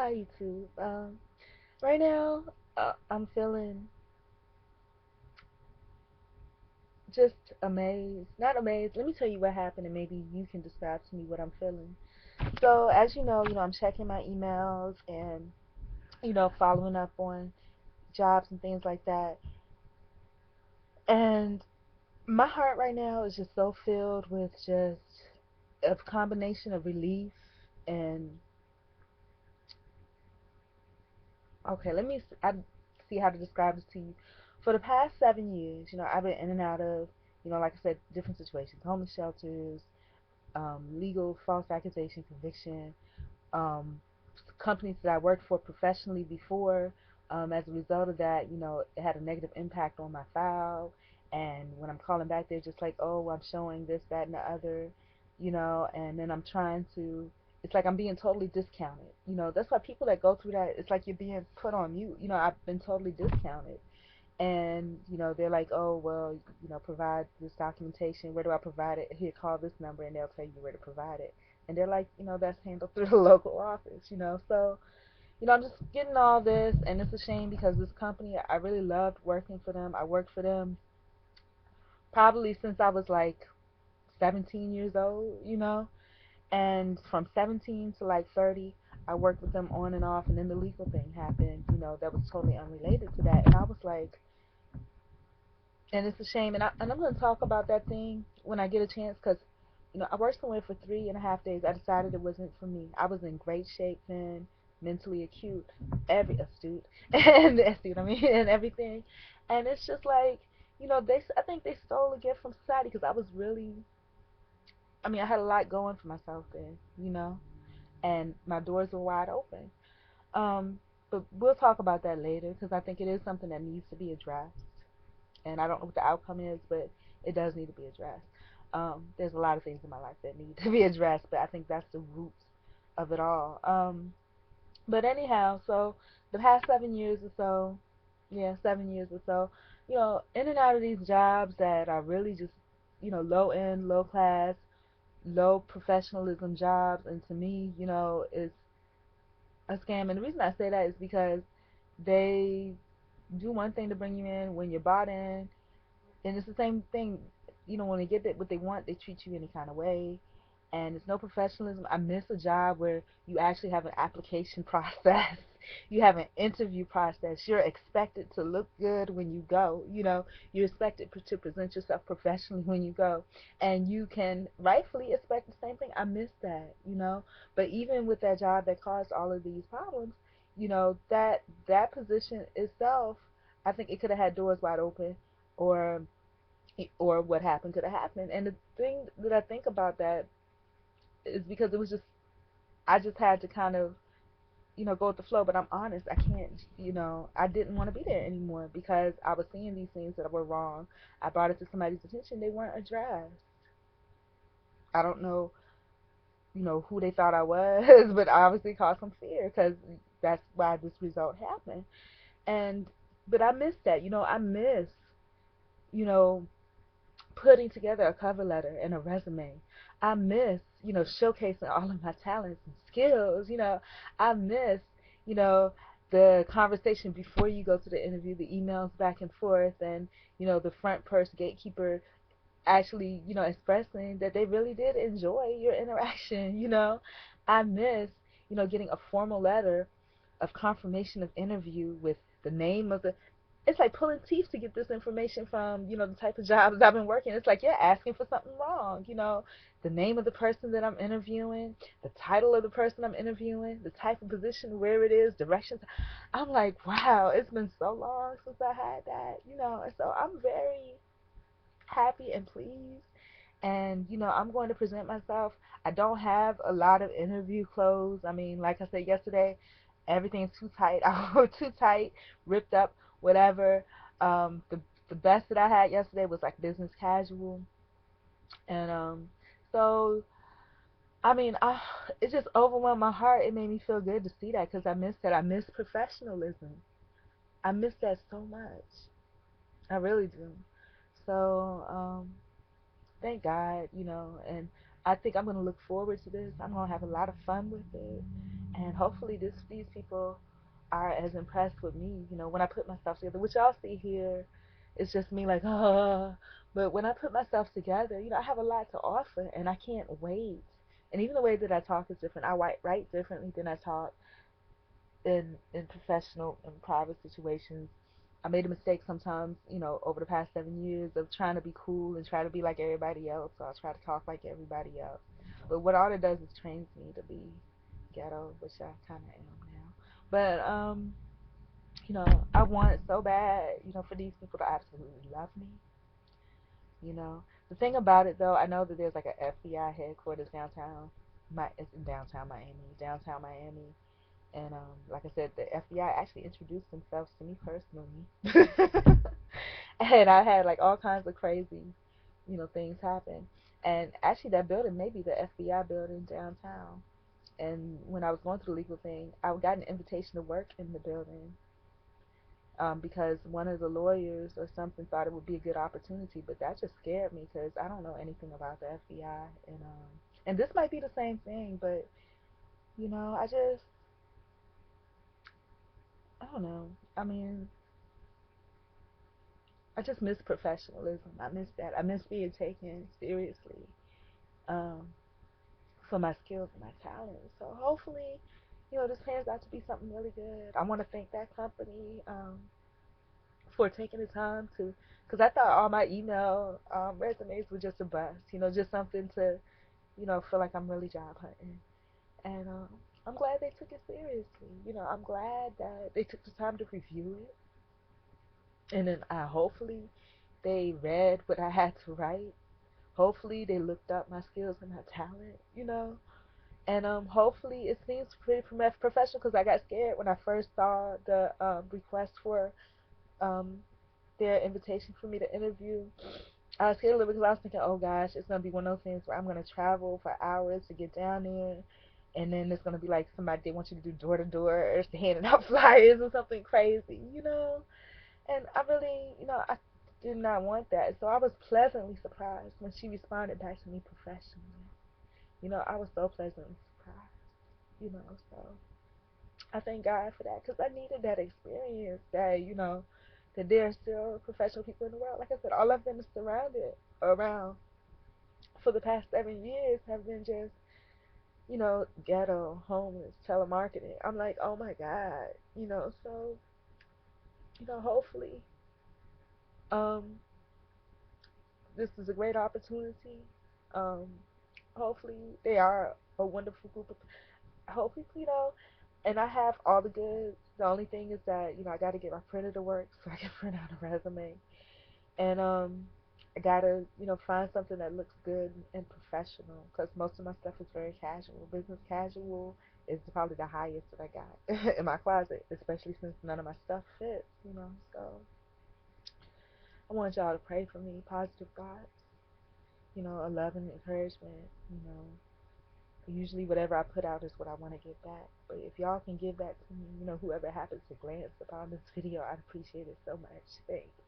Hi, YouTube. Right now, I'm feeling just amazed. Not amazed. Let me tell you what happened, and maybe you can describe to me what I'm feeling. So, as you know, I'm checking my emails and following up on jobs and things like that. And my heart right now is just so filled with just a combination of relief and okay, I see how to describe this to you. For the past 7 years, I've been in and out of, like I said, different situations, homeless shelters, legal false accusation, conviction, um, companies that I worked for professionally before. As a result of that, it had a negative impact on my file. And when I'm calling back, they're just like, oh, I'm showing this, that, and the other, and then I'm trying to, it's like I'm being totally discounted. That's why people that go through that, it's like you're being put on mute. I've been totally discounted. And, they're like, oh, well, provide this documentation. Where do I provide it? Here, call this number, and they'll tell you where to provide it. And they're like, that's handled through the local office. So, I'm just getting all this, and it's a shame because this company, I really loved working for them. I worked for them probably since I was like 17 years old. And from 17 to like 30, I worked with them on and off, and then the legal thing happened, that was totally unrelated to that. And I was like, and it's a shame. And I'm going to talk about that thing when I get a chance because, I worked somewhere for 3.5 days. I decided it wasn't for me. I was in great shape then, mentally acute, every astute, and astute, and everything. And it's just like, I think they stole a gift from society because I was really, I had a lot going for myself then, and my doors were wide open. Um, but we'll talk about that later because I think it is something that needs to be addressed, and I don't know what the outcome is, but it does need to be addressed. There's a lot of things in my life that need to be addressed, but I think that's the roots of it all. But anyhow, so the past 7 years or so, yeah, 7 years or so, in and out of these jobs that are really just, low end, low class, low professionalism jobs, and to me, is a scam. And the reason I say that is because they do one thing to bring you in when you're bought in, and it's the same thing. When they get what they want, they treat you any kind of way, and it's no professionalism. I miss a job where you actually have an application process. You have an interview process. You're expected to look good when you go. You're expected to present yourself professionally when you go, and you can rightfully expect the same thing. I miss that. But even with that job that caused all of these problems, that position itself, I think it could have had doors wide open, or what happened could have happened. And the thing that I think about that is because it was just I just had to kind of go with the flow. But I'm honest, I can't. I didn't want to be there anymore because I was seeing these things that were wrong. I brought it to somebody's attention. They weren't addressed. I don't know, who they thought I was, but obviously caused some fear because that's why this result happened. And but I miss that. I miss you know putting together a cover letter and a resume. I miss, showcasing all of my talents and skills. I miss, you know, the conversation before you go to the interview, the emails back and forth, and, the front purse gatekeeper actually, expressing that they really did enjoy your interaction. I miss, getting a formal letter of confirmation of interview with the name of the it's like pulling teeth to get this information from, the type of jobs I've been working. It's like you're asking for something wrong, the name of the person that I'm interviewing, the title of the person I'm interviewing, the type of position, where it is, directions. I'm like, wow, it's been so long since I had that, and so I'm very happy and pleased. And, I'm going to present myself. I don't have a lot of interview clothes. Like I said yesterday, everything's too tight. I wore too tight, ripped up, whatever. The best that I had yesterday was like business casual. And so it just overwhelmed my heart. It made me feel good to see that because I miss that. I miss professionalism. I miss that so much. I really do. So thank God, and I think I'm gonna look forward to this. I'm gonna have a lot of fun with it, And hopefully these people are as impressed with me, when I put myself together, which y'all see here, it's just me like, but when I put myself together, I have a lot to offer, and I can't wait. And even the way that I talk is different. I write differently than I talk in professional and private situations. I made a mistake sometimes, over the past 7 years of trying to be cool and try to be like everybody else. So I try to talk like everybody else. But what all it does is trains me to be ghetto, which I kind of am now. But I want it so bad, for these people to absolutely love me. The thing about it though, I know that there's like an FBI headquarters downtown. It's in downtown Miami, and like I said, the FBI actually introduced themselves to me personally, and I had like all kinds of crazy, things happen. And actually, that building may be the FBI building downtown. And when I was going through the legal thing, I got an invitation to work in the building, because one of the lawyers or something thought it would be a good opportunity. But that just scared me because I don't know anything about the FBI, and this might be the same thing, but I don't know. I mean, I just miss professionalism. I miss that. I miss being taken seriously, um, for my skills and my talents. So hopefully, this pans out to be something really good. I want to thank that company, for taking the time to, because I thought all my email, resumes were just a bust. Just something to, feel like I'm really job hunting. And I'm glad they took it seriously. I'm glad that they took the time to review it, and then hopefully they read what I had to write. Hopefully they looked up my skills and my talent. And hopefully it seems pretty professional, because I got scared when I first saw the request for um, their invitation for me to interview. I was scared a little bit because I was thinking, oh gosh, it's gonna be one of those things where I'm gonna travel for hours to get down there, and then it's gonna be like somebody they want you to do door to door or handing out flyers or something crazy. And I really, I did not want that. So I was pleasantly surprised when she responded back to me professionally. I was so pleasantly surprised. So I thank God for that, because I needed that experience, that there are still professional people in the world. Like I said, all I've been surrounded around for the past 7 years have been just, ghetto, homeless, telemarketing. I'm like, oh my God. So, hopefully, um, this is a great opportunity. Um, hopefully, they are a wonderful group of, hopefully, and I have all the goods. The only thing is that, I got to get my printer to work so I can print out a resume. And I gotta, find something that looks good and professional, because most of my stuff is very casual. Business casual is probably the highest that I got in my closet, especially since none of my stuff fits. So I want y'all to pray for me, positive thoughts, a love and encouragement. Usually whatever I put out is what I want to get back. But if y'all can give that to me, whoever happens to glance upon this video, I'd appreciate it so much. Thanks.